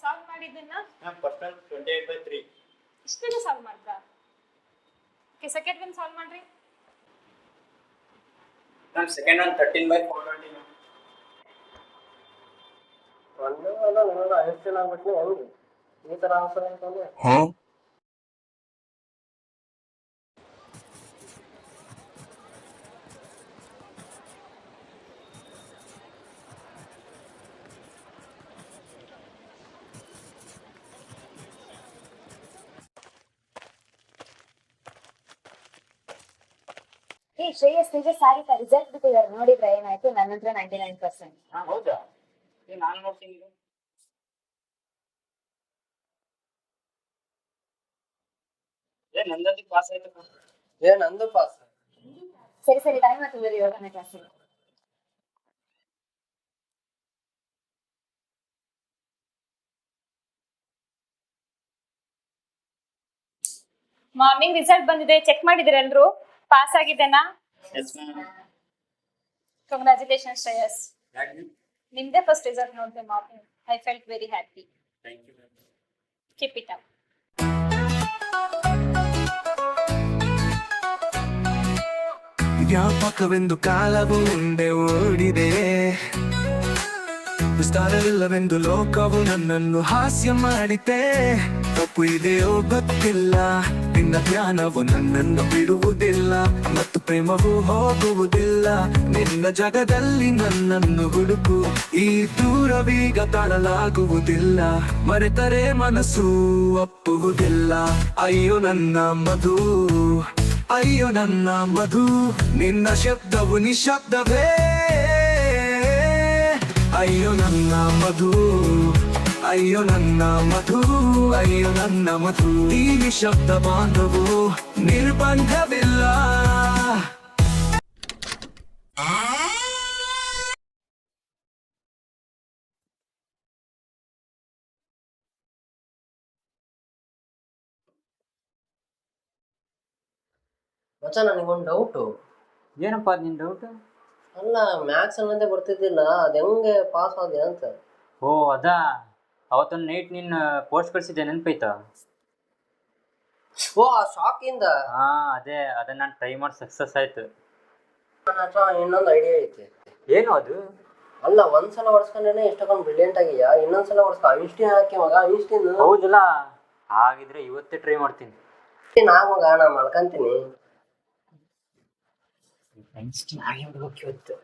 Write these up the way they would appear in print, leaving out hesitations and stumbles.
Solve ಮಾಡಿದ್ದನ್ನ percent 28/3 ಇಷ್ಟೇ solve ಮಾಡ್ತಾ. Okay, second one solve ಮಾಡ್ರಿ. Ma'am second one 13/420 ma'am. ಒಂದು ಐಸ್ಟೇಲ್ ಆಗ್ಬಿಟ್ಟು ಹೆಂಗೆ ಈ ತರ ಆನ್ಸರ್ ಅಂತಂದ್ರೆ ಶ್ರೇಯಸ್ ನಿಜ ಸಾರಿ ರಿಸಲ್ಟ್ ಬಿಟ್ಟಿದ್ದಾರೆ ನೋಡಿದ್ರೆ ಏನಾಯ್ತು? ನನ್ನ ಹತ್ರ 99%. ಹೌದಾ? ನಾನು ನೋಡ್ತೀನಿ. ನಂದು ಪಾಸ್ ಆಯ್ತು. ನಂದು ಪಾಸ್. ಸರಿ ಸರಿ, ಟೈಮ್ ಆಯ್ತು ಬರೀ ಯೋಗನ ಕ್ಲಾಸಿಗೆ. ಮಾರ್ನಿಂಗ್ ರಿಸಲ್ಟ್ ಬಂದಿದೆ, ಚೆಕ್ ಮಾಡಿದಿರ ಎಲ್ರು? ಪಾಸ್ ಆಗಿದ್ದೇನಾ? Yes ma'am. ಕಂಗ್ರಾಚುಲೇಷನ್ ಶ್ರೇಯಸ್. ನಿಮ್ದೇ ಫಸ್ಟ್ ರಿಸಲ್ಟ್ ನೋಡಿದೆ morning. I felt very happy. Thank you ma'am. Keep it up. ವ್ಯಾಪಕವೆಂದು ಕಾಲವು ಮುಂದೆ ಓಡಿದೆ, ವಿಸ್ತಾರವಿಲ್ಲವೆಂದು ಲೋಕವು ನನ್ನನ್ನು ಹಾಸ್ಯ ಮಾಡಿದೆ. ತಪ್ಪು ಇದೆಯೋ ಗೊತ್ತಿಲ್ಲ, ನಿನ್ನ ಜ್ಞಾನವು ನನ್ನನ್ನು ಬಿಡುವುದಿಲ್ಲ, ಮತ್ತು ಪ್ರೇಮವು ಹೋಗುವುದಿಲ್ಲ. ನಿನ್ನ ಜಗದಲ್ಲಿ ನನ್ನನ್ನು ಹುಡುಕು, ಈ ದೂರವೀಗ ತಾಳಲಾಗುವುದಿಲ್ಲ. ಮರೆತರೆ ಮನಸ್ಸು ಒಪ್ಪುವುದಿಲ್ಲ. ಅಯ್ಯೋ ನನ್ನ ಮಧು, ಅಯ್ಯೋ ನನ್ನ ಮಧು, ನಿನ್ನ ಶಬ್ದವು ನಿಶಬ್ದವೇ. ಅಯ್ಯೋ ನನ್ನ ಮಧು, ಅಯ್ಯೋ ನನ್ನ ಮಧು, ಅಯ್ಯೋ ನನ್ನ ಮಧು. ಈ ನಿಶಬ್ದ ಬಾಂಧವು ನಿರ್ಬಂಧವಿಲ್ಲ. ಮಚ್ಚ, ನನಗೊಂದು ಡೌಟು. ಏನಪ್ಪ ನಿನ್ ಡೌಟ್? ಅಲ್ಲ, ಮ್ಯಾಥ್ಸ್ ಅನ್ನೋದೇ ಬರ್ತಿದ್ದಿಲ್ಲ, ಅದು ಹೆಂಗೆ ಪಾಸ್ ಆದೆ ಅಂತ. ಓ ಅದಾ, ಅವತ್ತೊಂದು ನೈಟ್ ನಿನ್ನ ಪೋಸ್ಟ್ ಕಳಿಸಿದ್ದೆ, ನೆನಪೈತಾ? ಓ, ಆ ಶಾಕಿಂದ? ಹಾ ಅದೇ, ಅದನ್ನ ನಾನು ಟ್ರೈ ಮಾಡಿ ಸಕ್ಸಸ್ ಆಯ್ತು. ನನ್ನ ಹತ್ರ ಇನ್ನೊಂದು ಐಡಿಯಾ ಐತೆ. ಏನು ಅದು? ಅಲ್ಲ, ಒಂದ್ಸಲ ಹೊಡ್ಸ್ಕೊಂಡ್ರೆ ಇಷ್ಟೊಂದು ಬ್ರಿಲಿಯಂಟ್ ಆಗಿಯಾ, ಇನ್ನೊಂದ್ಸಲ ಹೊಡ್ಸ್ಕೊ. ಐನ್ಸ್ಟೀನ್ ಹಾಕಿ ಮಗ, ಐನ್ಸ್ಟೀನ್. ಹೌದಲ್ಲ, ಹಾಗಿದ್ರೆ ಇವತ್ತೇ ಟ್ರೈ ಮಾಡ್ತೀನಿ. ಮಗ ನಾ ಮಾಡ್ಕೊಂತೀನಿ. ಐನ್ಸ್ಟೀನ್ ಹಾಗೆ ಬಿಡ್ಬೇಕು ಇವತ್ತು.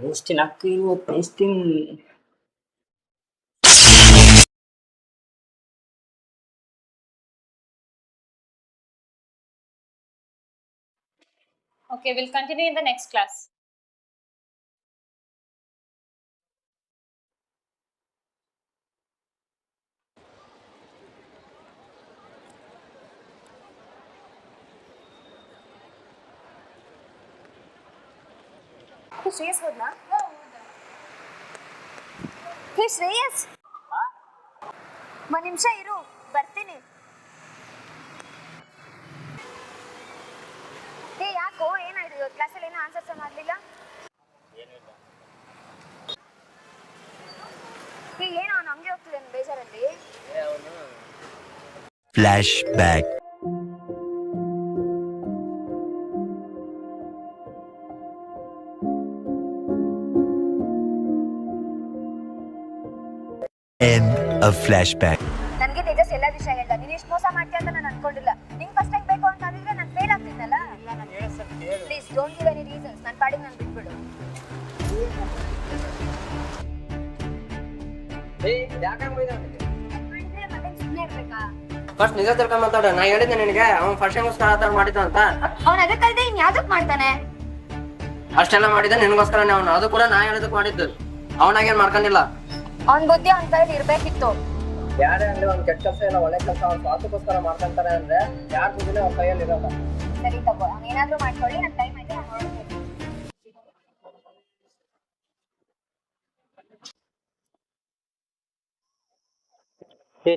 ಐನ್ಸ್ಟೀನ್ ಹಾಕಿ ಇವತ್ತು Einstein. Okay, we'll continue in the next class. Shreyas ಹೋದ್ನಾ? ಹೇ ಶ್ರೇಯಸ್, ಒಂದ್ ನಿಮಿಷ ಇರು, ಬರ್ತೀನಿ. ಹೇ ಯಾಕೋ, ಏನಾಯ್ತು ಕ್ಲಾಸಲ್ಲಿ? ಏನೋ ಆನ್ಸರ್ಸ್ ಮಾಡ್ಲಿಲ್ಲ? ಹೇ ಏನೋ ಅವ್ನು ಹಂಗೆ ಹೋಗ್ತಿದ್ದಾನೆ ಬೇಜಾರಲ್ಲಿ. Flashback. End of flashback. ನನಗೆ ತೇಜಸ್ ಎಲ್ಲ ವಿಷಯ ಹೇಳ್ದ. ನೀನು ಎಷ್ಟು ಮೋಸ ಮಾಡ್ತೀಯ ಅಂತ ನಾನು ಅನ್ಕೊಂಡಿಲ್ಲ. ನಿಂಗೆ ಫಸ್ಟ್ ಟೈಮ್ ಬೇಕು ಅಂತ ಅಂದಿದ್ರೆ ನಾನು ಫೇಲ್ ಆಗ್ತೀನಲ್ಲ. Please don't give any reasons. ನನ್ನ ಪಾಡಿಗೆ ನಾನು ಬಿಟ್ಬಿಡು. ಫಸ್ಟ್ ನಿಜ ತಿಳ್ಕೊಂಡ್ ಮಾತಾಡ. ನಾ ಹೇಳಿದ್ದೆ ನಿನಗೆ, ಅವ್ನು ಫಸ್ಟ್ ಟೈಮ್ಗೋಸ್ಕರ ಆ ಥರ ಮಾಡಿದ್ದ ಅಂತ. ಅವ್ನು ಅದಕ್ಕಲ್ದೆ ಇನ್ ಯಾವ್ದಕ್ ಮಾಡ್ತಾನೆ? ಅಷ್ಟೆಲ್ಲ ಮಾಡಿದ್ದೆ ನಿನಗೋಸ್ಕರನೇ ಅವನು. ಅದು ಕೂಡ ನಾ ಹೇಳಿದಕ್ಕೆ ಮಾಡಿದ್ದು, ಅವನಾಗೇನ್ ಮಾಡ್ಕೊಂಡಿಲ್ಲ. ಅವ್ನ ಬುದ್ಧಿ ಅವ್ನ ಕೈಯಲ್ಲಿ ಇರ್ಬೇಕಿತ್ತು. ಯಾರೇ ಅಂದ್ರೆ ಒಂದು ಕೆಟ್ಟ ಕೆಲಸ ಇಲ್ಲ ಒಳ್ಳೆ ಕೆಲಸ ಅವ್ನು ಸ್ವಾರ್ಥಕ್ಕೋಸ್ಕರ ಮಾಡ್ಕೊಂತಾರೆ ಅಂದ್ರೆ ಯಾರ ಬುದ್ಧಿನೇ ಅವ್ನ ಕೈಯಲ್ಲಿ ಇರೋಲ್ಲ. ಸರಿ ತಗೋ, ಅವ್ನು ಏನಾದ್ರೂ ಮಾಡ್ಕೊಳ್ಳಿ, ನನ್ನ ಟೈಮ್ ಆಯ್ತು, ನಾನು ಹೊರಡ್ತೀನಿ.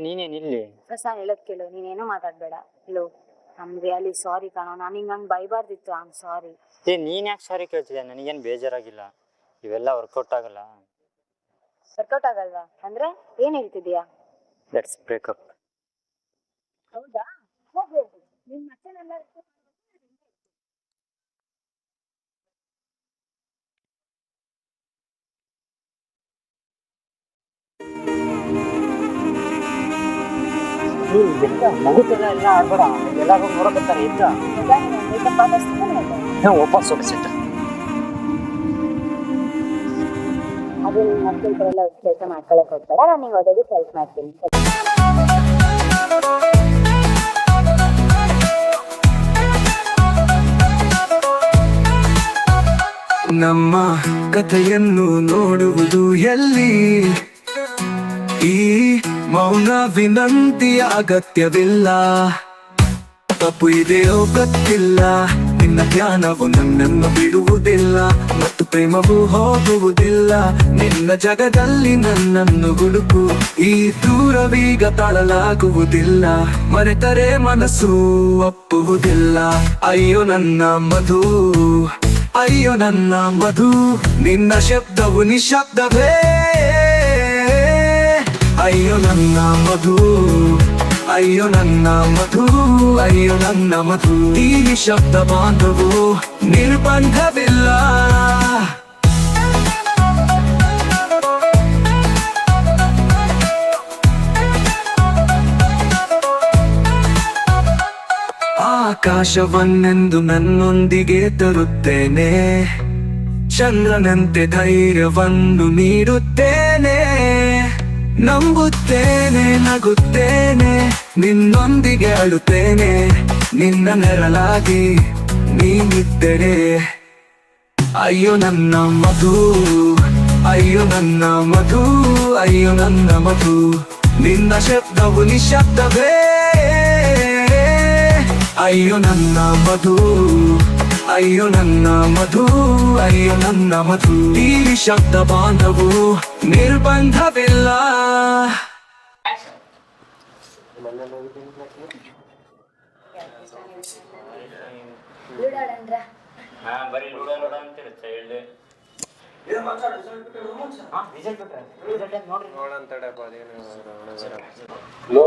ನೀನೇನು ಇಲ್ಲಿ? ಹೊಸ ಹೇಳೋದ್ ಕೇಳು, ನೀನೇನು ಮಾತಾಡ್ಬೇಡ. ಲೋ, ಐಮ್ ರಿಯಲಿ ಸಾರಿ ಕಣೋ, ನಾನು ಹಿಂಗೆ ಹಂಗೆ ಬೈಬಾರ್ದಿತ್ತು. I'm sorry. ನೀನು ಯಾಕೆ ಸಾರಿ ಕೇಳ್ತಿದ್ಯಾ? ನನಗೇನು ಬೇಜಾರಾಗಿಲ್ಲ. ಇವೆಲ್ಲ ವರ್ಕೌಟ್ ಆಗಲ್ಲ. ವರ್ಕೌಟ್ ಆಗಲ್ವಾ ಅಂದ್ರೆ ಏನ್ ಹೇಳ್ತಿದ್ಯಾ? Let's breakup. ಹೌದಾ? ಹೋಗು, ನಿನ್ ಮತ್ತೆ ನನ್ನ ಮುಗುತ್ತೆಲ್ಲ ಎಲ್ಲ ಆಡ್ಬೇಡ, ಎಲ್ಲಾರು ನೋಡಕತ್ತಾರೆ. ಎದ್ದ ಮೇಕಪ್ ಆದಷ್ಟು ವಾಪಸ್ ಹೋಗಿಸಿಟ್ಟ. ಅದು ನಿನ್ನ ಮಕ್ಕಳೆಲ್ಲ ಕೆಲಸ ಮಾಡ್ಕೊಳಕ್ ಹೋಗ್ಬೇಡ, ನಾನು ನಿಂಗೆ ಓದೋದಕ್ಕೆ ಹೆಲ್ಪ್ ಮಾಡ್ತೀನಿ. ನಮ್ಮ ಕಥೆಯನ್ನು ನೋಡುವುದು ಎಲ್ಲಿ? ಈ ಮೌನ ವಿನಂತಿಯ ಅಗತ್ಯವಿಲ್ಲ. ತಪ್ಪು ಇದೆಯೋ ಗೊತ್ತಿಲ್ಲ, ನಿನ್ನ ಧ್ಯಾನವು ನನ್ನನ್ನು ಬಿಡುವುದಿಲ್ಲ ಮತ್ತು ಪ್ರೇಮವು ಹೋಗುವುದಿಲ್ಲ. ನಿನ್ನ ಜಗದಲ್ಲಿ ನನ್ನನ್ನು ಹುಡುಕು, ಈ ದೂರವೀಗ ತಾಳಲಾಗುವುದಿಲ್ಲ. ಮರೆತರೆ ಮನಸ್ಸು ಒಪ್ಪುವುದಿಲ್ಲ. ಅಯ್ಯೋ ನನ್ನ ಮಧು, ಅಯ್ಯೋ ನನ್ನ ಮಧು, ನಿನ್ನ ಶಬ್ದವು ನಿಶಬ್ದವೇ. ಅಯ್ಯೋ ನನ್ನ ಮಧು, ಅಯ್ಯೋ ನನ್ನ ಮಧು, ಅಯ್ಯೋ ನನ್ನ ಮಧು, ಈ ನಿಶಬ್ದ ಬಾಂಧವು ನಿರ್ಬಂಧವಿಲ್ಲ. ಆಕಾಶವನ್ನೆಂದು ನನ್ನೊಂದಿಗೆ ತರುತ್ತೇನೆ, ಚಂದ್ರನಂತೆ ಧೈರ್ಯವನ್ನು ನೀಡುತ್ತೇನೆ. ನಂಬುತ್ತೇನೆ, ನಗುತ್ತೇನೆ, ನಿನ್ನೊಂದಿಗೆ ಅಳುತ್ತೇನೆ. ನಿನ್ನ ನೆರಳಾಗಿ ನೀನಿದ್ದರೆ. ಅಯ್ಯೋ ನನ್ನ ಮಧು, ಅಯ್ಯೋ ನನ್ನ ಮಧು, ಅಯ್ಯೋ ನನ್ನ ಮಧು, ನಿನ್ನ ಶಬ್ದವು ನಿಶಬ್ದವೇ. ಅಯ್ಯೋ ನನ್ನ ಮಧು, ಅಯ್ಯೋ ನನ್ನ ಮಧು, ಅಯ್ಯೋ ನನ್ನ ಮಧು, ಈ ಶಬ್ದ ಬಾಂಧವು ನಿರ್ಬಂಧವಿಲ್ಲ. ಬರೀ ಲೂಡೋ ಲೂಡೋ ಅಂತೀರ ಚೈಲ್ಡ್. ಲೋ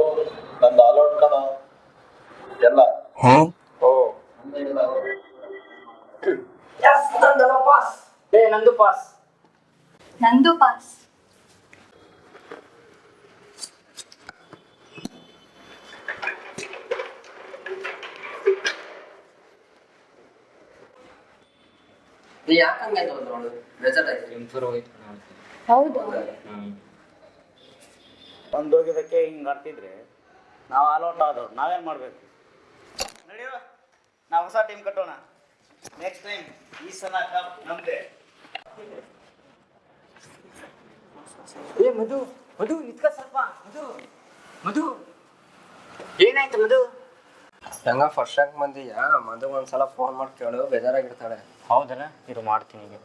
ನಂದು ಅಲೌಟ್ ಕಣ ಎಲ್ಲ. ನಂದು ಪಾಸ್. ನಂದು ಪಾಸ್. ನೀ ಯಾಕಂಗೆ ನೋಡು ಬೇಜಾರಾಯ್ತು. ಇಂಪ್ರೂವ್ ಹೋಯ್ತು. ಹೌದು. ಬಂದೋಗಿದ್ದಕ್ಕೆ ಹಿಂಗೆ ಆಡ್ತಿದ್ರೆ ನಾವು ಆಲ್ಔಟ್ ಆದವ್ರು ನಾವೇನು ಮಾಡಬೇಕು? ನಡೆಯುವ, ನಾವು ಹೊಸ ಟೀಮ್ ಕಟ್ಟೋಣ. ನೆಕ್ಸ್ಟ್ ಟೈಮ್ ಈ ಸಲ ಕಪ್ ನಮ್ಮದೇ. ಮಧು, ಮಧು ನಿತ್ಕ ಸ್ವಲ್ಪ. ಮಧು, ಮಧು ಏನಾಯ್ತು ಮಧು? ಹೆಂಗ ಫಸ್ಟ್ ರ್ಯಾಂಕ್ ಬಂದಿಯಾ? ಮಧು ಒಂದ್ಸಲ ಫೋನ್ ಮಾಡಿ ಕೇಳು, ಬೇಜಾರಾಗಿರ್ತಾಳೆ. ಹೌದಲ್ಲ, ಇದು ಮಾಡ್ತೀನಿ ಈಗ.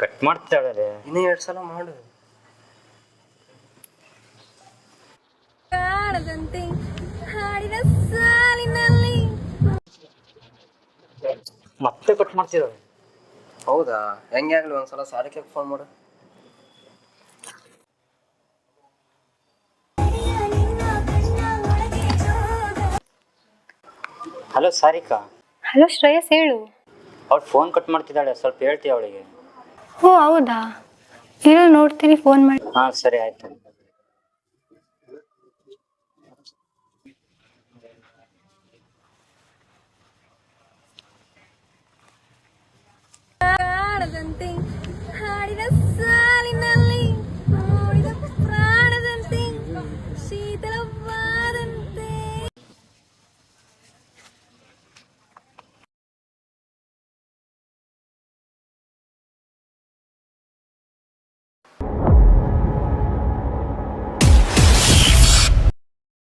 ಕಟ್ ಮಾಡ್ತಾಳೆ. ಇನ್ನೂ 2 ಸಲ ಮಾಡು. ಮತ್ತೆ ಕಟ್ ಮಾಡ್ತಿದ್ದಾಳೆ. ಹೌದಾ? ಹೆಂಗೆ ಆಗ್ಲಿ ಒಂದ್ಸಲ ಸಾರಿಕೆ ಫೋನ್ ಮಾಡು. ಹಲೋ ಸಾರಿಕಾ. ಹಲೋ ಶ್ರೇಯಸ್, ಹೇಳು. ಅವ್ಳು ಫೋನ್ ಕಟ್ ಮಾಡ್ತಿದ್ದಾಳೆ, ಸ್ವಲ್ಪ ಹೇಳ್ತೀಯ ಅವಳಿಗೆ? ಓ ಹೌದಾ, ಇರೋ ನೋಡ್ತೀನಿ, ಫೋನ್ ಮಾಡಿ. ಹಾಂ ಸರಿ ಆಯ್ತು.